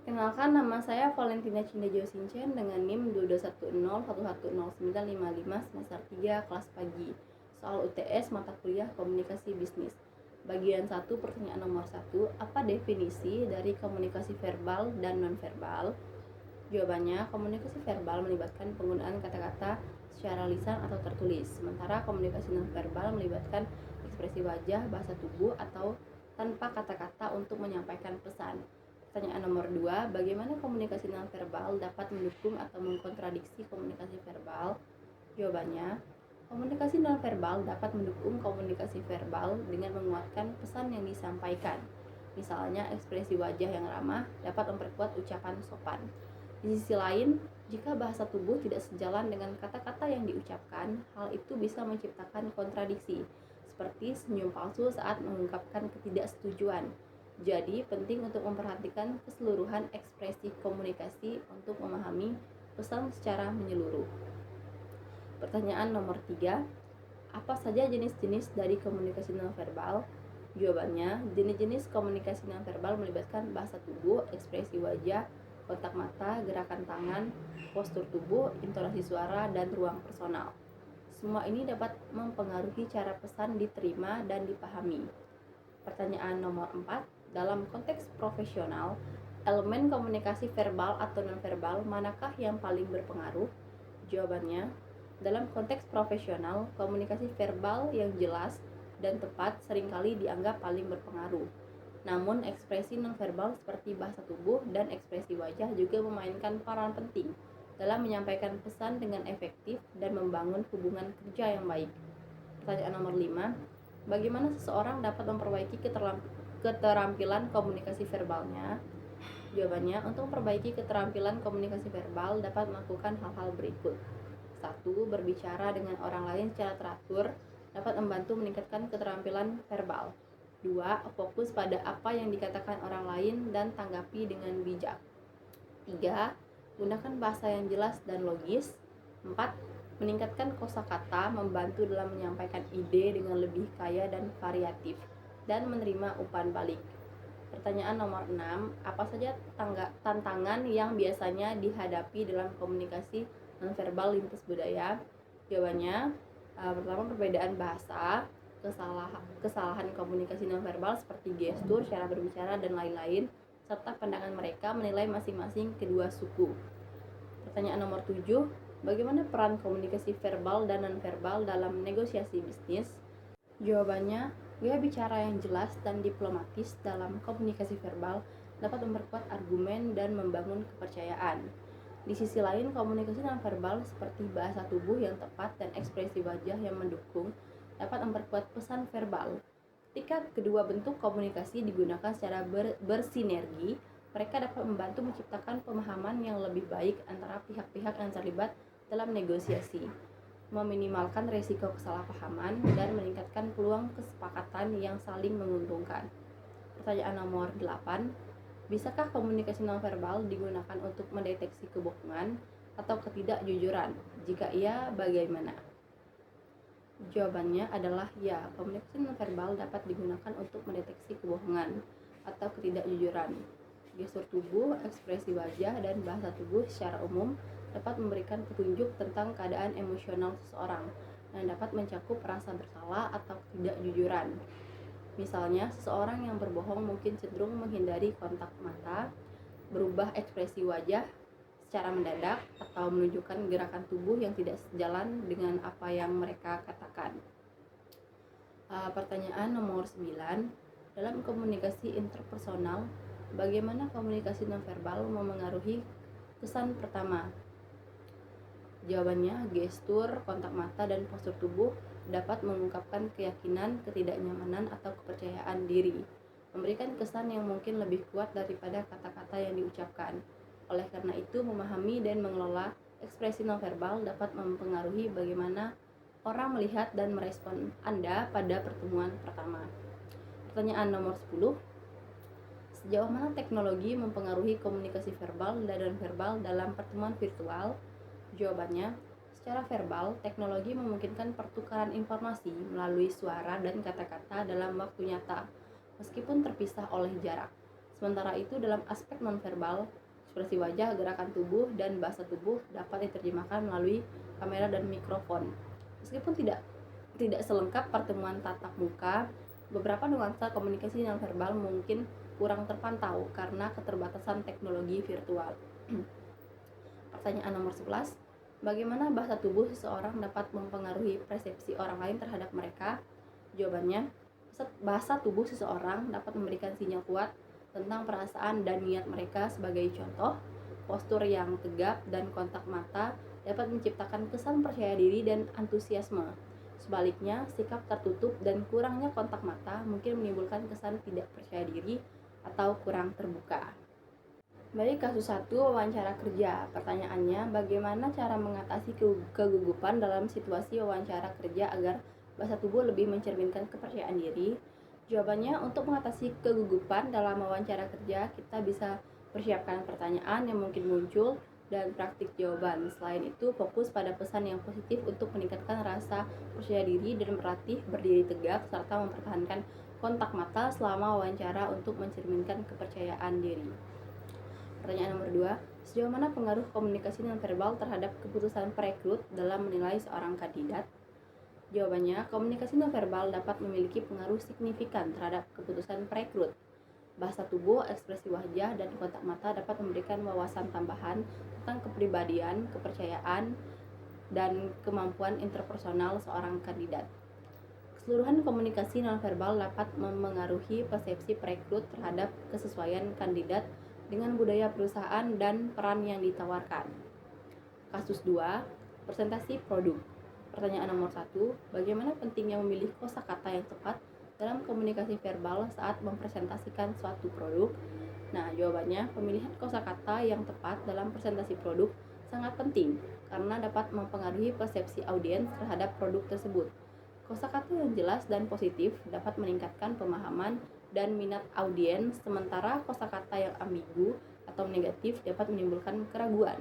Kenalkan, nama saya Valentina Cindejo Sincen dengan NIM 2210110955 semester 3 kelas pagi. Soal UTS mata kuliah Komunikasi Bisnis. Bagian 1, pertanyaan nomor 1, apa definisi dari komunikasi verbal dan nonverbal? Jawabannya, komunikasi verbal melibatkan penggunaan kata-kata secara lisan atau tertulis, sementara komunikasi nonverbal melibatkan ekspresi wajah, bahasa tubuh, atau tanpa kata-kata untuk menyampaikan pesan. Pertanyaan nomor 2, bagaimana komunikasi nonverbal dapat mendukung atau mengkontradiksi komunikasi verbal? Jawabannya, komunikasi nonverbal dapat mendukung komunikasi verbal dengan menguatkan pesan yang disampaikan. Misalnya, ekspresi wajah yang ramah dapat memperkuat ucapan sopan. Di sisi lain, jika bahasa tubuh tidak sejalan dengan kata-kata yang diucapkan, hal itu bisa menciptakan kontradiksi, seperti senyum palsu saat mengungkapkan ketidaksetujuan. Jadi, penting untuk memperhatikan keseluruhan ekspresi komunikasi untuk memahami pesan secara menyeluruh. Pertanyaan nomor 3, apa saja jenis-jenis dari komunikasi nonverbal? Jawabannya, jenis-jenis komunikasi nonverbal melibatkan bahasa tubuh, ekspresi wajah, kontak mata, gerakan tangan, postur tubuh, intonasi suara, dan ruang personal. Semua ini dapat mempengaruhi cara pesan diterima dan dipahami. Pertanyaan nomor 4, dalam konteks profesional, elemen komunikasi verbal atau nonverbal manakah yang paling berpengaruh? Jawabannya, dalam konteks profesional, komunikasi verbal yang jelas dan tepat seringkali dianggap paling berpengaruh. Namun, ekspresi nonverbal seperti bahasa tubuh dan ekspresi wajah juga memainkan peran penting dalam menyampaikan pesan dengan efektif dan membangun hubungan kerja yang baik. Pertanyaan nomor 5, bagaimana seseorang dapat memperbaiki keterampilan komunikasi verbalnya? Jawabannya, untuk memperbaiki keterampilan komunikasi verbal dapat melakukan hal-hal berikut. 1. Berbicara dengan orang lain secara teratur dapat membantu meningkatkan keterampilan verbal. 2. Fokus pada apa yang dikatakan orang lain dan tanggapi dengan bijak. 3. Gunakan bahasa yang jelas dan logis. 4. Meningkatkan kosakata, membantu dalam menyampaikan ide dengan lebih kaya dan variatif, dan menerima umpan balik. Pertanyaan nomor 6, apa saja tantangan yang biasanya dihadapi dalam komunikasi nonverbal lintas budaya? Jawabannya, pertama, perbedaan bahasa, kesalahan komunikasi nonverbal seperti gestur, cara berbicara, dan lain-lain, serta pandangan mereka menilai masing-masing kedua suku. Pertanyaan nomor 7, bagaimana peran komunikasi verbal dan nonverbal dalam negosiasi bisnis? Jawabannya, gaya bicara yang jelas dan diplomatis dalam komunikasi verbal dapat memperkuat argumen dan membangun kepercayaan. Di sisi lain, komunikasi nonverbal seperti bahasa tubuh yang tepat dan ekspresi wajah yang mendukung dapat memperkuat pesan verbal. Ketika kedua bentuk komunikasi digunakan secara bersinergi, mereka dapat membantu menciptakan pemahaman yang lebih baik antara pihak-pihak yang terlibat dalam negosiasi, meminimalkan risiko kesalahpahaman, dan meningkatkan peluang kesepakatan yang saling menguntungkan. Pertanyaan nomor 8, bisakah komunikasi nonverbal digunakan untuk mendeteksi kebohongan atau ketidakjujuran? Jika iya, bagaimana? Jawabannya adalah ya, komunikasi nonverbal dapat digunakan untuk mendeteksi kebohongan atau ketidakjujuran. Gestur tubuh, ekspresi wajah, dan bahasa tubuh secara umum dapat memberikan petunjuk tentang keadaan emosional seseorang dan dapat mencakup rasa bersalah atau ketidakjujuran. Misalnya, seseorang yang berbohong mungkin cenderung menghindari kontak mata, berubah ekspresi wajah secara mendadak, atau menunjukkan gerakan tubuh yang tidak sejalan dengan apa yang mereka katakan. Pertanyaan nomor 9, dalam komunikasi interpersonal, bagaimana komunikasi nonverbal memengaruhi kesan pertama? Jawabannya, gestur, kontak mata, dan postur tubuh dapat mengungkapkan keyakinan, ketidaknyamanan, atau kepercayaan diri, memberikan kesan yang mungkin lebih kuat daripada kata-kata yang diucapkan. Oleh karena itu, memahami dan mengelola ekspresi nonverbal dapat mempengaruhi bagaimana orang melihat dan merespon Anda pada pertemuan pertama. Pertanyaan nomor 10, sejauh mana teknologi mempengaruhi komunikasi verbal dan nonverbal dalam pertemuan virtual? Jawabannya, secara verbal, teknologi memungkinkan pertukaran informasi melalui suara dan kata-kata dalam waktu nyata, meskipun terpisah oleh jarak. Sementara itu dalam aspek nonverbal, ekspresi wajah, gerakan tubuh, dan bahasa tubuh dapat diterjemahkan melalui kamera dan mikrofon. Meskipun tidak selengkap pertemuan tatap muka, beberapa nuansa komunikasi nonverbal mungkin kurang terpantau karena keterbatasan teknologi virtual. Pertanyaan nomor 11. Bagaimana bahasa tubuh seseorang dapat mempengaruhi persepsi orang lain terhadap mereka? Jawabannya, bahasa tubuh seseorang dapat memberikan sinyal kuat tentang perasaan dan niat mereka. Sebagai contoh, postur yang tegap dan kontak mata dapat menciptakan kesan percaya diri dan antusiasme. Sebaliknya, sikap tertutup dan kurangnya kontak mata mungkin menimbulkan kesan tidak percaya diri atau kurang terbuka. Baik, kasus 1, wawancara kerja. Pertanyaannya, bagaimana cara mengatasi kegugupan dalam situasi wawancara kerja agar bahasa tubuh lebih mencerminkan kepercayaan diri? Jawabannya, untuk mengatasi kegugupan dalam wawancara kerja, kita bisa persiapkan pertanyaan yang mungkin muncul dan praktik jawaban. Selain itu, fokus pada pesan yang positif untuk meningkatkan rasa percaya diri dan berlatih berdiri tegak serta mempertahankan kontak mata selama wawancara untuk mencerminkan kepercayaan diri. Pertanyaan nomor 2, sejauh mana pengaruh komunikasi nonverbal terhadap keputusan perekrut dalam menilai seorang kandidat? Jawabannya, komunikasi nonverbal dapat memiliki pengaruh signifikan terhadap keputusan perekrut. Bahasa tubuh, ekspresi wajah, dan kontak mata dapat memberikan wawasan tambahan tentang kepribadian, kepercayaan, dan kemampuan interpersonal seorang kandidat. Keseluruhan komunikasi nonverbal dapat memengaruhi persepsi perekrut terhadap kesesuaian kandidat dengan budaya perusahaan dan peran yang ditawarkan. Kasus 2, presentasi produk. Pertanyaan nomor 1, bagaimana pentingnya memilih kosakata yang tepat dalam komunikasi verbal saat mempresentasikan suatu produk? Nah, jawabannya, pemilihan kosakata yang tepat dalam presentasi produk sangat penting karena dapat mempengaruhi persepsi audiens terhadap produk tersebut. Kosakata yang jelas dan positif dapat meningkatkan pemahaman dan minat audiens, sementara kosakata yang ambigu atau negatif dapat menimbulkan keraguan.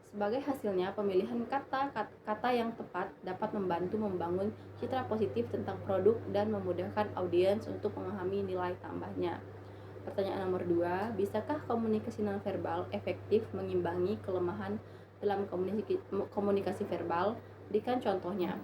Sebagai hasilnya, pemilihan kata yang tepat dapat membantu membangun citra positif tentang produk dan memudahkan audiens untuk memahami nilai tambahnya. Pertanyaan nomor 2, bisakah komunikasi nonverbal efektif mengimbangi kelemahan dalam komunikasi verbal? Berikan contohnya.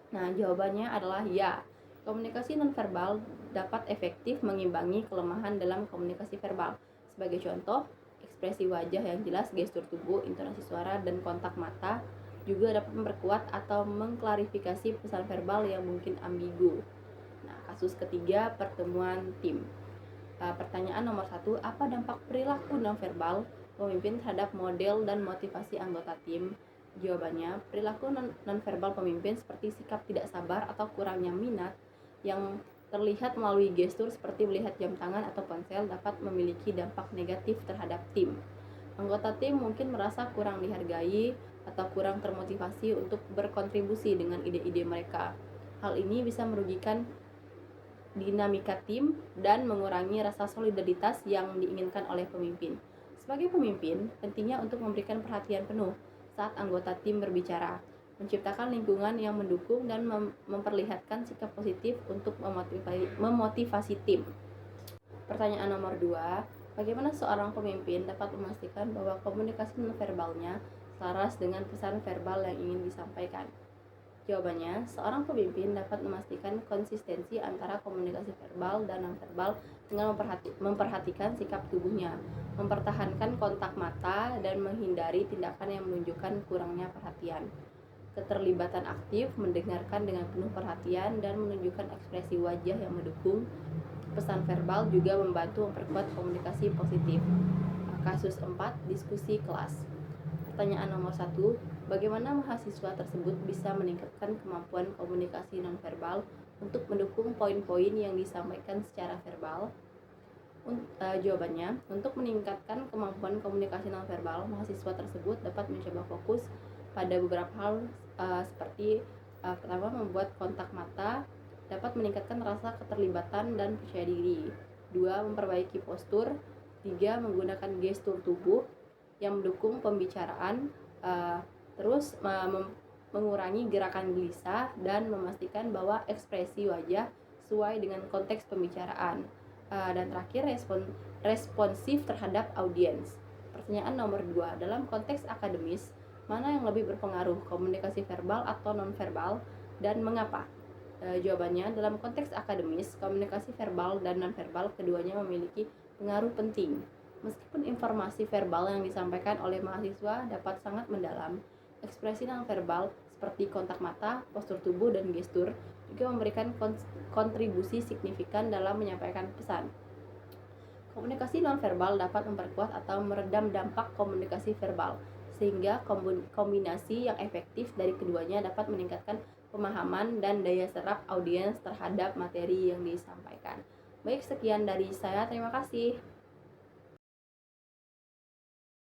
Nah, jawabannya adalah ya. Komunikasi nonverbal dapat efektif mengimbangi kelemahan dalam komunikasi verbal. Sebagai contoh, ekspresi wajah yang jelas, gestur tubuh, intonasi suara, dan kontak mata juga dapat memperkuat atau mengklarifikasi pesan verbal yang mungkin ambigu. Nah, kasus ketiga, pertemuan tim. Pertanyaan nomor 1, apa dampak perilaku nonverbal pemimpin terhadap model dan motivasi anggota tim? Jawabannya, perilaku nonverbal pemimpin seperti sikap tidak sabar atau kurangnya minat yang terlihat melalui gestur seperti melihat jam tangan atau ponsel dapat memiliki dampak negatif terhadap tim. Anggota tim mungkin merasa kurang dihargai atau kurang termotivasi untuk berkontribusi dengan ide-ide mereka. Hal ini bisa merugikan dinamika tim dan mengurangi rasa solidaritas yang diinginkan oleh pemimpin. Sebagai pemimpin, pentingnya untuk memberikan perhatian penuh saat anggota tim berbicara, menciptakan lingkungan yang mendukung dan memperlihatkan sikap positif untuk memotivasi tim. Pertanyaan nomor 2, bagaimana seorang pemimpin dapat memastikan bahwa komunikasi nonverbalnya selaras dengan pesan verbal yang ingin disampaikan? Jawabannya, seorang pemimpin dapat memastikan konsistensi antara komunikasi verbal dan nonverbal dengan memperhatikan sikap tubuhnya, mempertahankan kontak mata, dan menghindari tindakan yang menunjukkan kurangnya perhatian. Keterlibatan aktif, mendengarkan dengan penuh perhatian, dan menunjukkan ekspresi wajah yang mendukung pesan verbal juga membantu memperkuat komunikasi positif. Kasus 4, diskusi kelas. Pertanyaan nomor 1, bagaimana mahasiswa tersebut bisa meningkatkan kemampuan komunikasi nonverbal untuk mendukung poin-poin yang disampaikan secara verbal? Jawabannya, untuk meningkatkan kemampuan komunikasi nonverbal, mahasiswa tersebut dapat mencoba fokus pada beberapa hal seperti pertama, membuat kontak mata dapat meningkatkan rasa keterlibatan dan percaya diri. 2, memperbaiki postur. 3, menggunakan gestur tubuh yang mendukung pembicaraan, terus mengurangi gerakan gelisah dan memastikan bahwa ekspresi wajah sesuai dengan konteks pembicaraan. Dan terakhir, responsif terhadap audiens. Pertanyaan nomor 2, dalam konteks akademis, mana yang lebih berpengaruh, komunikasi verbal atau nonverbal, dan mengapa? Jawabannya, dalam konteks akademis, komunikasi verbal dan nonverbal keduanya memiliki pengaruh penting. Meskipun informasi verbal yang disampaikan oleh mahasiswa dapat sangat mendalam, ekspresi nonverbal seperti kontak mata, postur tubuh, dan gestur juga memberikan kontribusi signifikan dalam menyampaikan pesan. Komunikasi nonverbal dapat memperkuat atau meredam dampak komunikasi verbal, sehingga kombinasi yang efektif dari keduanya dapat meningkatkan pemahaman dan daya serap audiens terhadap materi yang disampaikan. Baik, sekian dari saya. Terima kasih.